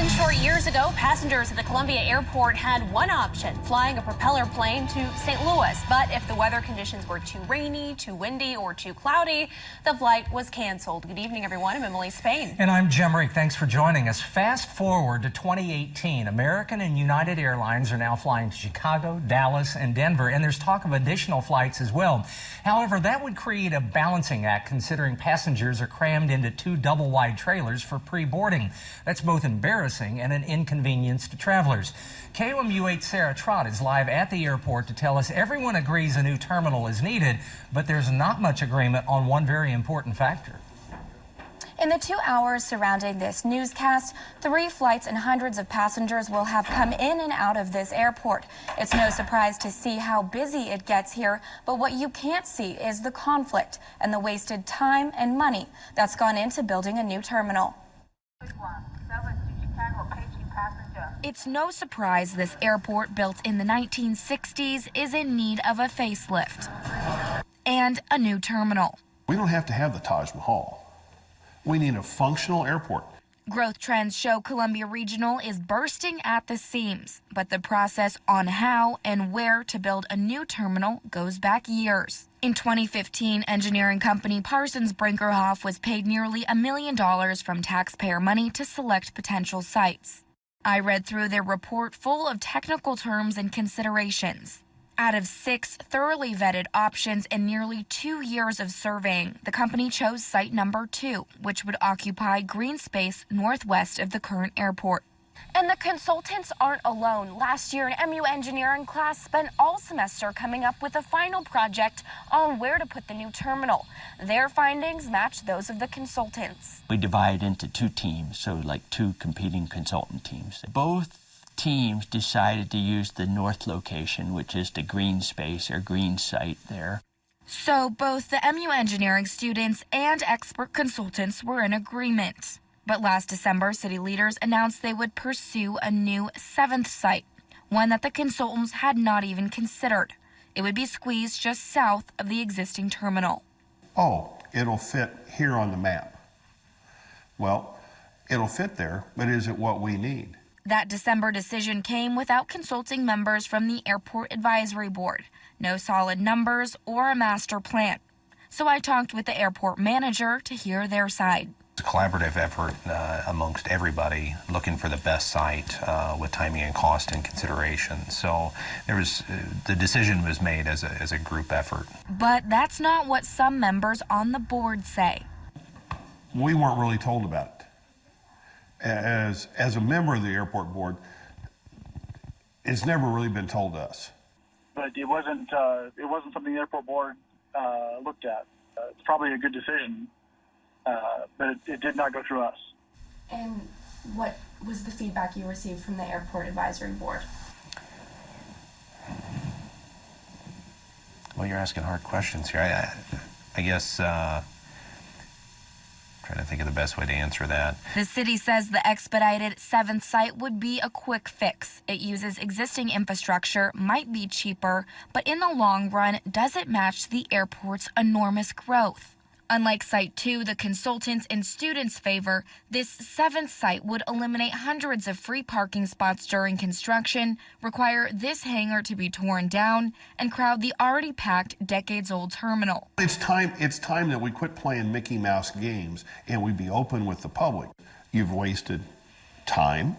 7 short years ago, passengers at the Columbia Airport had one option, flying a propeller plane to St. Louis. But if the weather conditions were too rainy, too windy, or too cloudy, the flight was canceled. Good evening, everyone. I'm Emily Spain. And I'm Jim Reek. Thanks for joining us. Fast forward to 2018. American and United Airlines are now flying to Chicago, Dallas, and Denver, and there's talk of additional flights as well. However, that would create a balancing act considering passengers are crammed into 2 double-wide trailers for pre-boarding. That's both embarrassing and an inconvenience to travelers. KOMU 8 Sarah Trott is live at the airport to tell us everyone agrees a new terminal is needed, but there's not much agreement on one very important factor. In the 2 hours surrounding this newscast, 3 flights and hundreds of passengers will have come in and out of this airport. It's no surprise to see how busy it gets here, but what you can't see is the conflict and the wasted time and money that's gone into building a new terminal. It's no surprise this airport, built in the 1960s, is in need of a facelift and a new terminal. We don't have to have the Taj Mahal. We need a functional airport. Growth trends show Columbia Regional is bursting at the seams, but the process on how and where to build a new terminal goes back years. In 2015, engineering company Parsons Brinckerhoff was paid nearly $1 million from taxpayer money to select potential sites. I read through their report full of technical terms and considerations. Out of 6 thoroughly vetted options and nearly 2 years of surveying, the company chose site number 2, which would occupy green space northwest of the current airport. And the consultants aren't alone. Last year, an MU engineering class spent all semester coming up with a final project on where to put the new terminal. Their findings match those of the consultants. We divide into 2 teams, so like 2 competing consultant teams. Both teams decided to use the north location, which is the green space or green site there. So both the MU engineering students and expert consultants were in agreement. But last December, city leaders announced they would pursue a new 7th site, one that the consultants had not even considered. It would be squeezed just south of the existing terminal. Oh, it'll fit here on the map. Well, it'll fit there, but is it what we need? That December decision came without consulting members from the Airport Advisory Board. No solid numbers or a master plan. So I talked with the airport manager to hear their side. It's a collaborative effort amongst everybody looking for the best site with timing and cost and consideration. So the decision was made as a group effort. But that's not what some members on the board say. We weren't really told about it. As a member of the airport board, it's never really been told to us. But it wasn't something the airport board looked at. It's probably a good decision, but it did not go through us. And what was the feedback you received from the Airport Advisory Board? Well, you're asking hard questions here. I guess trying to think of the best way to answer that. The city says the expedited 7th site would be a quick fix. It uses existing infrastructure, might be cheaper, but in the long run, does it match the airport's enormous growth? Unlike Site 2, the consultants and students favor, this 7th site would eliminate hundreds of free parking spots during construction, require this hangar to be torn down, and crowd the already packed decades-old terminal. It's time that we quit playing Mickey Mouse games and we be open with the public. You've wasted time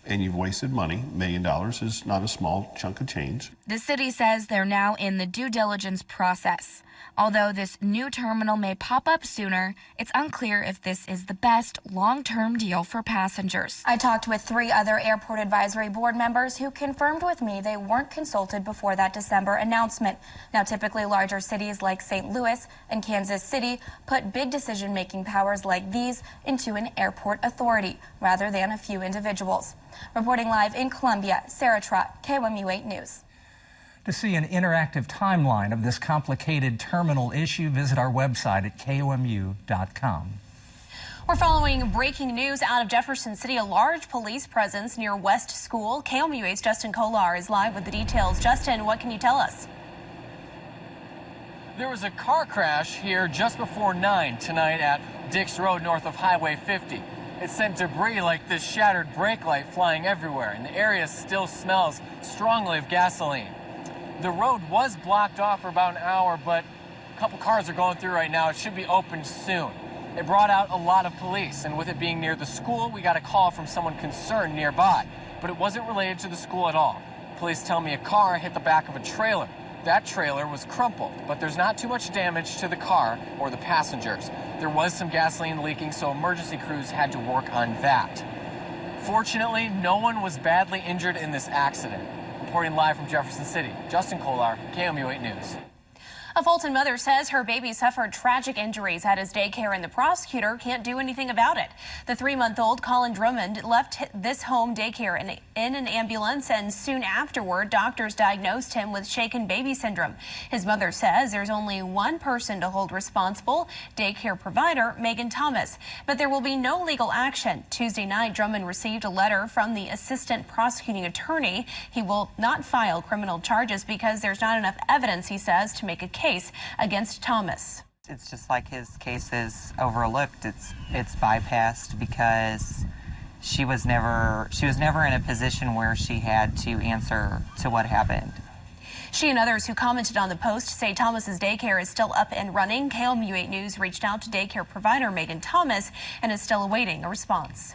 and you've wasted money. $1 million is not a small chunk of change. The city says they're now in the due diligence process. Although this new terminal may pop up sooner, it's unclear if this is the best long-term deal for passengers. I talked with 3 other Airport Advisory Board members who confirmed with me they weren't consulted before that December announcement. Now, typically larger cities like St. Louis and Kansas City put big decision-making powers like these into an airport authority rather than a few individuals. Reporting live in Columbia, Sarah Trott, KOMU 8 News. To see an interactive timeline of this complicated terminal issue, visit our website at KOMU.com. We're following breaking news out of Jefferson City, a large police presence near West School. KOMU 8's Justin Kolar is live with the details. Justin, what can you tell us? There was a car crash here just before 9 tonight at Dix Road north of Highway 50. It sent debris like this shattered brake light flying everywhere, and the area still smells strongly of gasoline. The road was blocked off for about an hour, but a couple cars are going through right now. It should be opened soon. It brought out a lot of police, and with it being near the school, we got a call from someone concerned nearby, but it wasn't related to the school at all. Police tell me a car hit the back of a trailer. That trailer was crumpled, but there's not too much damage to the car or the passengers. There was some gasoline leaking, so emergency crews had to work on that. Fortunately, no one was badly injured in this accident. Reporting live from Jefferson City, Justin Kolar, KOMU 8 News. A Fulton mother says her baby suffered tragic injuries at his daycare and the prosecutor can't do anything about it. The 3-month-old Colin Drummond left this home daycare in an ambulance, and soon afterward, doctors diagnosed him with shaken baby syndrome. His mother says there's only one person to hold responsible, daycare provider Megan Thomas. But there will be no legal action. Tuesday night, Drummond received a letter from the assistant prosecuting attorney. He will not file criminal charges because there's not enough evidence, he says, to make a case against Thomas. It's just like his case is overlooked. It's bypassed because she was never in a position where she had to answer to what happened. She and others who commented on the post say Thomas's daycare is still up and running. KOMU 8 News reached out to daycare provider Megan Thomas and is still awaiting a response.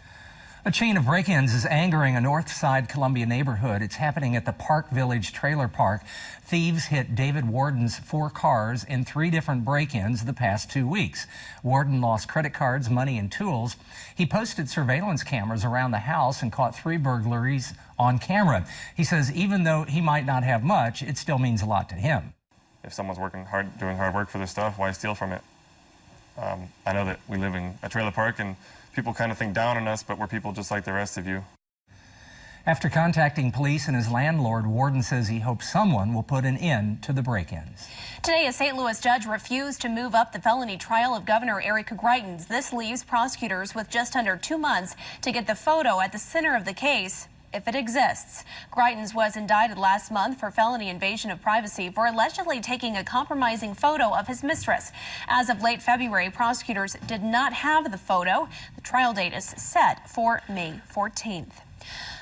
A chain of break-ins is angering a North Side Columbia neighborhood. It's happening at the Park Village Trailer Park. Thieves hit David Warden's 4 cars in 3 different break-ins the past 2 weeks. Warden lost credit cards, money, and tools. He posted surveillance cameras around the house and caught 3 burglaries on camera. He says even though he might not have much, it still means a lot to him. If someone's working hard, doing hard work for their stuff, why steal from it? I know that we live in a trailer park and people kind of think down on us, but we're people just like the rest of you. After contacting police and his landlord, Warden says he hopes someone will put an end to the break-ins. Today, a St. Louis judge refused to move up the felony trial of Governor Eric Greitens. This leaves prosecutors with just under 2 months to get the photo at the center of the case, if it exists. Greitens was indicted last month for felony invasion of privacy for allegedly taking a compromising photo of his mistress. As of late February, prosecutors did not have the photo. The trial date is set for May 14th.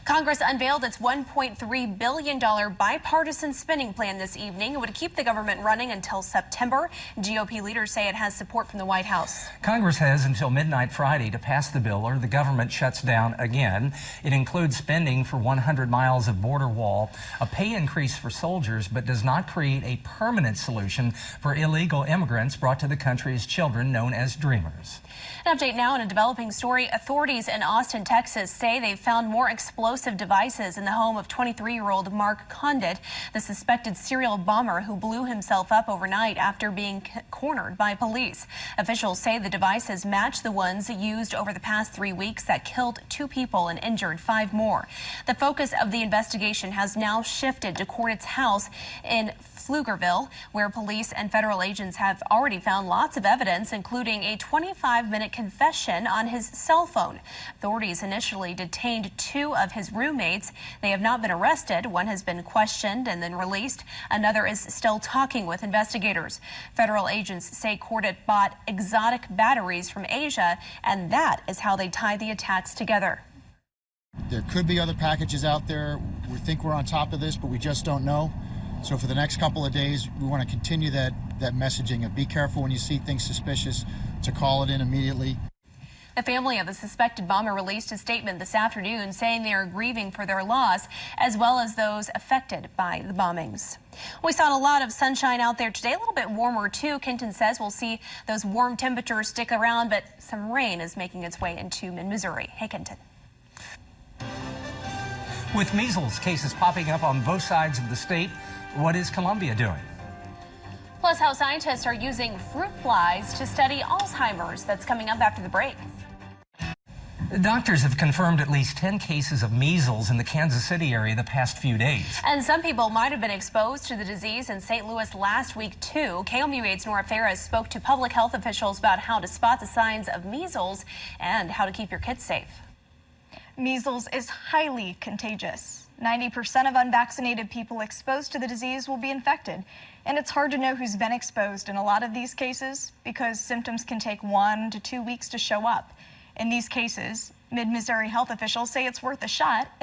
Congress unveiled its $1.3 billion bipartisan spending plan this evening. It would keep the government running until September. GOP leaders say it has support from the White House. Congress has until midnight Friday to pass the bill or the government shuts down again. It includes spending for 100 miles of border wall, a pay increase for soldiers, but does not create a permanent solution for illegal immigrants brought to the country as children known as dreamers. An update now on a developing story. Authorities in Austin, Texas say they've found more explosive devices in the home of 23-year-old Mark Condit, the suspected serial bomber who blew himself up overnight after being cornered by police. Officials say the devices match the ones used over the past 3 weeks that killed 2 people and injured 5 more. The focus of the investigation has now shifted to Condit's house in Pflugerville, where police and federal agents have already found lots of evidence, including a 25-minute confession on his cell phone. Authorities initially detained 2 of his roommates. They have not been arrested. One has been questioned and then released. Another is still talking with investigators. Federal agents say Condit bought exotic batteries from Asia, and that is how they tied the attacks together. There could be other packages out there. We think we're on top of this, but we just don't know. So for the next couple of days, we want to continue that messaging of be careful when you see things suspicious, to call it in immediately. The family of the suspected bomber released a statement this afternoon saying they are grieving for their loss, as well as those affected by the bombings. We saw a lot of sunshine out there today, a little bit warmer too. Kenton says we'll see those warm temperatures stick around, but some rain is making its way into mid-Missouri. Hey, Kenton. With measles cases popping up on both sides of the state, what is Columbia doing? Plus, how scientists are using fruit flies to study Alzheimer's. That's coming up after the break. Doctors have confirmed at least 10 cases of measles in the Kansas City area the past few days. And some people might have been exposed to the disease in St. Louis last week, too. KOMU 8's Nora Ferris spoke to public health officials about how to spot the signs of measles and how to keep your kids safe. Measles is highly contagious. 90% of unvaccinated people exposed to the disease will be infected. And it's hard to know who's been exposed in a lot of these cases because symptoms can take 1 to 2 weeks to show up. In these cases, Mid-Missouri health officials say it's worth a shot, and